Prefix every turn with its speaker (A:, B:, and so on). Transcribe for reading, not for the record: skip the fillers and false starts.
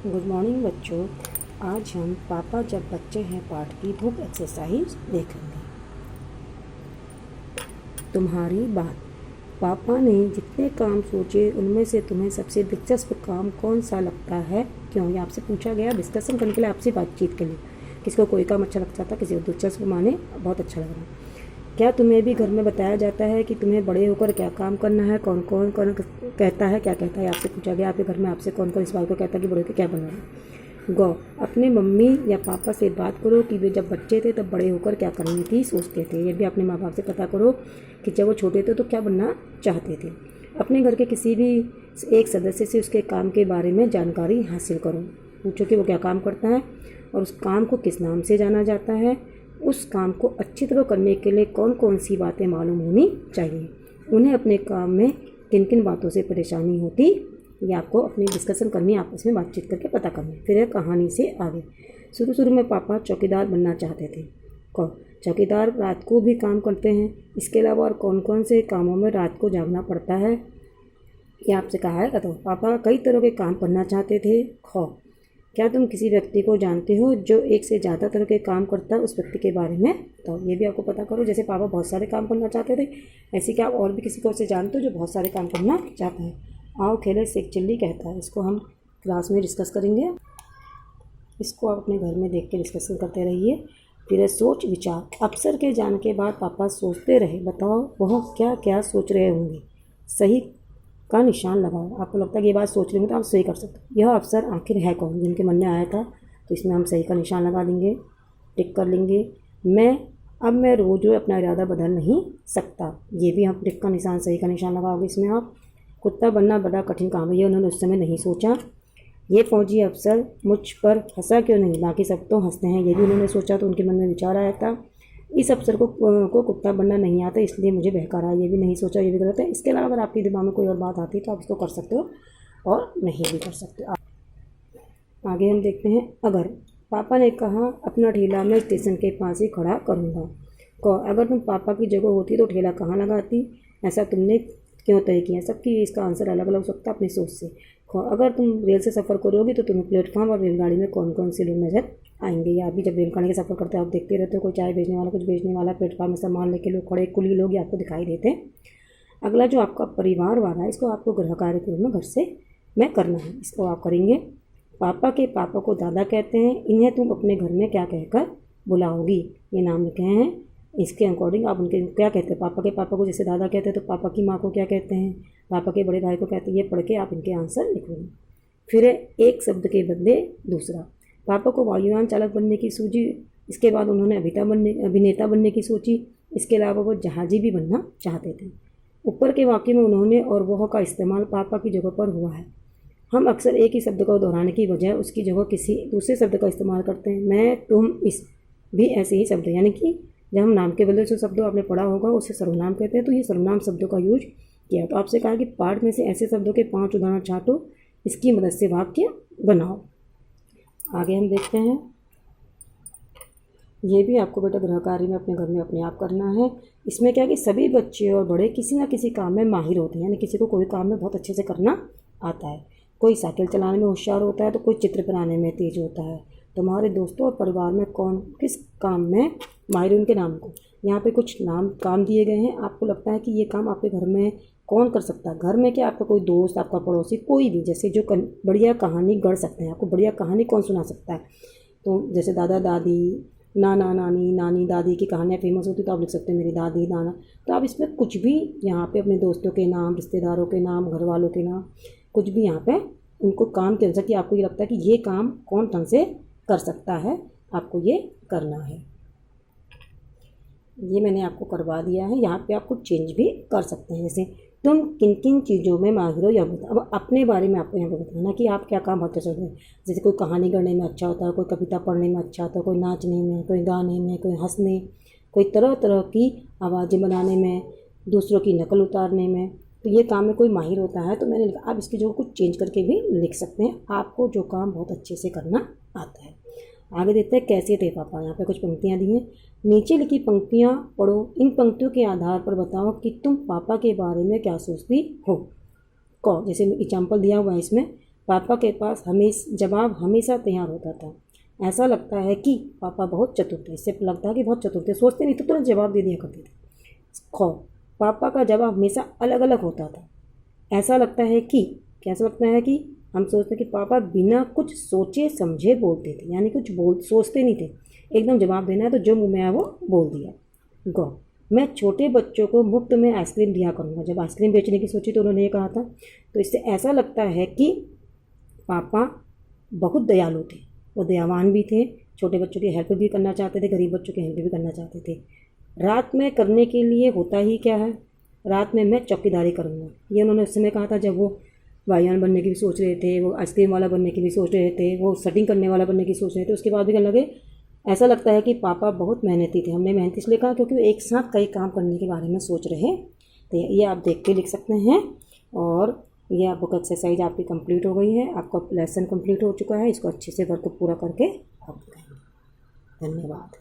A: Good morning बच्चों। आज हम पापा जब बच्चे हैं पाठ की बुक एक्सरसाइज देखेंगे। तुम्हारी बात। पापा ने जितने काम सोचे उनमें से तुम्हें सबसे दिलचस्प काम कौन सा लगता है? क्यों? ये आपसे पूछा गया डिस्कशन करने के लिए, आपसे बातचीत के लिए। किसी को कोई काम अच्छा लगता था, किसी को दिलचस्प माने बहुत अच्छा लग रहा। क्या तुम्हें भी घर में बताया जाता है कि तुम्हें बड़े होकर क्या काम करना है? कौन कौन कहता है, क्या कहता है? आपसे पूछा गया आपके घर में आपसे कौन कौन इस बात को कहता है कि बड़े होकर क्या बनना है? गौ। अपने मम्मी या पापा से बात करो कि वे जब बच्चे थे तब बड़े होकर क्या करने की सोचते थे। ये भी अपने माँ बाप से पता करो कि जब वो छोटे थे तो क्या बनना चाहते थे। अपने घर के किसी भी एक सदस्य से उसके काम के बारे में जानकारी हासिल करो। पूछो कि वो क्या काम करता है और उस काम को किस नाम से जाना जाता है। उस काम को अच्छी तरह करने के लिए कौन कौन सी बातें मालूम होनी चाहिए। उन्हें अपने काम में किन किन बातों से परेशानी होती, ये आपको अपनी डिस्कशन करनी, आपस में बातचीत करके पता करनी। फिर है कहानी से आगे। शुरू में पापा चौकीदार बनना चाहते थे। कौन? चौकीदार रात को भी काम करते हैं। इसके अलावा और कौन कौन से कामों में रात को जागना पड़ता है, ये आपसे कहा है। तो पापा कई तरह के काम करना चाहते थे। खौ। क्या तुम किसी व्यक्ति को जानते हो जो एक से ज़्यादा तरह के काम करता है? उस व्यक्ति के बारे में तो ये भी आपको पता करो। जैसे पापा बहुत सारे काम करना चाहते थे, ऐसे क्या और भी किसी को से जानते हो जो बहुत सारे काम करना चाहता है? आओ खेले सेक चिल्ली कहता है। इसको हम क्लास में डिस्कस करेंगे। इसको आप अपने घर में देख के डिस्कशन करते रहिए। फिर सोच विचार। अफसर के जाने के बाद पापा सोचते रहे, बताओ वह क्या क्या सोच रहे होंगे। सही का निशान लगाओ। आपको लगता है कि ये बात सोच रहे होंगे तो आप सही कर सकते हो। यह अफसर आखिर है कौन? जिनके मन में आया था, तो इसमें हम सही का निशान लगा देंगे, टिक कर लेंगे। मैं रोज़ अपना इरादा बदल नहीं सकता। ये भी हम टिक का निशान, सही का निशान लगाओगे इसमें आप। कुत्ता बनना बड़ा कठिन काम है, ये उन्होंने उस समय नहीं सोचा। ये फौजी अफसर मुझ पर हंसा क्यों नहीं, बाकी सब तो हंसते हैं, ये भी उन्होंने सोचा, तो उनके मन में विचार आया था। इस अफसर को कुत्ता बनना नहीं आता इसलिए मुझे बहका रहा है, ये भी नहीं सोचा, ये भी गलत है। इसके अलावा अगर आपके दिमाग में कोई और बात आती है तो आप इसको कर सकते हो और नहीं भी कर सकते। आगे हम देखते हैं। अगर पापा ने कहा अपना ठेला मैं स्टेशन के पास ही खड़ा करूँगा। अगर तुम पापा की जगह होती तो ठेला कहाँ लगाती? ऐसा तुमने क्यों तय किया? सबकी इसका आंसर अलग अलग हो सकता है अपनी सोच से। अगर तुम रेल से सफ़र करोगी तो तुम्हें प्लेटफॉर्म और रेलगाड़ी में कौन कौन से लोग नजर आएंगे। या अभी जब रेलगाड़ी के सफ़र करते हो आप देखते रहते हो, कोई चाय बेचने वाला, कुछ बेचने वाला, प्लेटफॉर्म में सामान लेके लोग खड़े, कुली लोग, ये आपको दिखाई देते हैं। अगला जो आपका परिवार वाला है, इसको आपको गृह कार्य के रूप में घर से में करना है, इसको आप करेंगे। पापा के पापा को दादा कहते हैं, इन्हें तुम अपने घर में क्या कहकर बुलाओगी? ये नाम लिखे हैं, इसके अकॉर्डिंग आप उनके क्या कहते हैं। पापा के पापा को जैसे दादा कहते हैं तो पापा की माँ को क्या कहते हैं, पापा के बड़े भाई को कहते हैं। ये पढ़ के आप इनके आंसर लिखोगे। फिर एक शब्द के बदले दूसरा। पापा को वायुयान चालक बनने की सूझी, इसके बाद उन्होंने अभिनेता बनने की सोची। इसके अलावा वो जहाजी भी बनना चाहते थे। ऊपर के वाक्य में उन्होंने और वह का इस्तेमाल पापा की जगह पर हुआ है। हम अक्सर एक ही शब्द को दोहराने की बजाय उसकी जगह किसी दूसरे शब्द का इस्तेमाल करते हैं। मैं, तुम, इस भी ऐसे ही शब्द, यानी कि जब हम नाम के बदले जो शब्द आपने पढ़ा होगा उसे सर्वनाम कहते हैं, तो ये सर्वनाम शब्दों का यूज किया। तो आपसे कहा कि पाठ में से ऐसे शब्दों के 5 उदाहरण छांटो, इसकी मदद से वाक्य बनाओ। आगे हम देखते हैं। ये भी आपको बेटा गृह कार्य में अपने घर में अपने आप करना है। इसमें क्या है कि सभी बच्चे और बड़े किसी न किसी काम में माहिर होते हैं, यानी किसी को कोई काम में बहुत अच्छे से करना आता है। कोई साइकिल चलाने में होशियार होता है तो कोई चित्र बनाने में तेज होता है। तुम्हारे दोस्तों और परिवार में कौन किस काम में माहिर, उनके नाम को यहाँ पे कुछ नाम काम दिए गए हैं। आपको लगता है कि ये काम आपके घर में कौन कर सकता है? घर में क्या आपका कोई दोस्त, आपका पड़ोसी, कोई भी, जैसे जो बढ़िया कहानी गढ़ सकते हैं। आपको बढ़िया कहानी कौन सुना सकता है? तो जैसे दादा दादी, नाना नानी, नानी दादी की कहानियाँ फेमस होती तो आप लिख सकते हैं मेरी दादी नाना। तो आप इसमें कुछ भी यहाँ पे अपने दोस्तों के नाम, रिश्तेदारों के नाम, घर वालों के नाम, कुछ भी यहाँ पे उनको काम के अनुसार कि आपको ये लगता है कि ये काम कौन ढंग से कर सकता है, आपको ये करना है। ये मैंने आपको करवा दिया है। यहाँ पे आप कुछ चेंज भी कर सकते हैं, जैसे तुम किन किन चीज़ों में माहिर हो या बताओ। अब अपने बारे में आपको यहाँ पे बताना कि आप क्या काम बहुत अच्छा करते हैं। जैसे कोई कहानी गढ़ने में अच्छा होता है, कोई कविता पढ़ने में अच्छा होता है, कोई नाचने में, कोई गाने में, कोई हंसने, कोई तरह तरह की आवाज़ें बनाने में, दूसरों की नकल उतारने में। तो ये काम में कोई माहिर होता है, तो मैंने लिखा। आप इसकी जगह कुछ चेंज करके भी लिख सकते हैं, आपको जो काम बहुत अच्छे से करना आता है। आगे देखते हैं कैसे थे पापा। यहाँ पे कुछ पंक्तियाँ दी हैं, नीचे लिखी पंक्तियाँ पढ़ो। इन पंक्तियों के आधार पर बताओ कि तुम पापा के बारे में क्या सोचती हो। जैसे एग्जाम्पल दिया हुआ है इसमें, पापा के पास जवाब हमेशा तैयार होता था। ऐसा लगता है कि पापा बहुत चतुर थे। इससे लगता है कि बहुत चतुर थे, सोचते नहीं तो तुरंत जवाब दे दिया करते थे। खौ, पापा का जवाब हमेशा अलग अलग होता था। ऐसा लगता है कि कैसा लगता है कि हम सोचते हैं कि पापा बिना कुछ सोचे समझे बोलते थे, यानी सोचते नहीं थे, एकदम जवाब देना है तो जो मुँह में आया वो बोल दिया। गौ, मैं छोटे बच्चों को मुफ्त में आइसक्रीम दिया करूँगा। जब आइसक्रीम बेचने की सोची तो उन्होंने ये कहा था। तो इससे ऐसा लगता है कि पापा बहुत दयालु थे, वो दयावान भी थे, छोटे बच्चों की हेल्प भी करना चाहते थे, गरीब बच्चों की हेल्प भी करना चाहते थे। रात में करने के लिए होता ही क्या है, रात में मैं चौकीदारी करूँगा, ये उन्होंने उस समय कहा था जब वो वायुयान बनने की भी सोच रहे थे, वो आइसक्रीम वाला बनने की भी सोच रहे थे, वो सेटिंग करने वाला बनने की सोच रहे थे। उसके बाद भी क्या लगे, ऐसा लगता है कि पापा बहुत मेहनती थे। हमने मेहनत इसलिए कहा क्योंकि वो एक साथ कई काम करने के बारे में सोच रहे थे। ये आप देख के लिख सकते हैं। और ये आप बुक एक्सरसाइज आपकी कंप्लीट हो गई है, आपका लेसन कंप्लीट हो चुका है। इसको अच्छे से वर्क पूरा करके आप दिखाएंगे। धन्यवाद।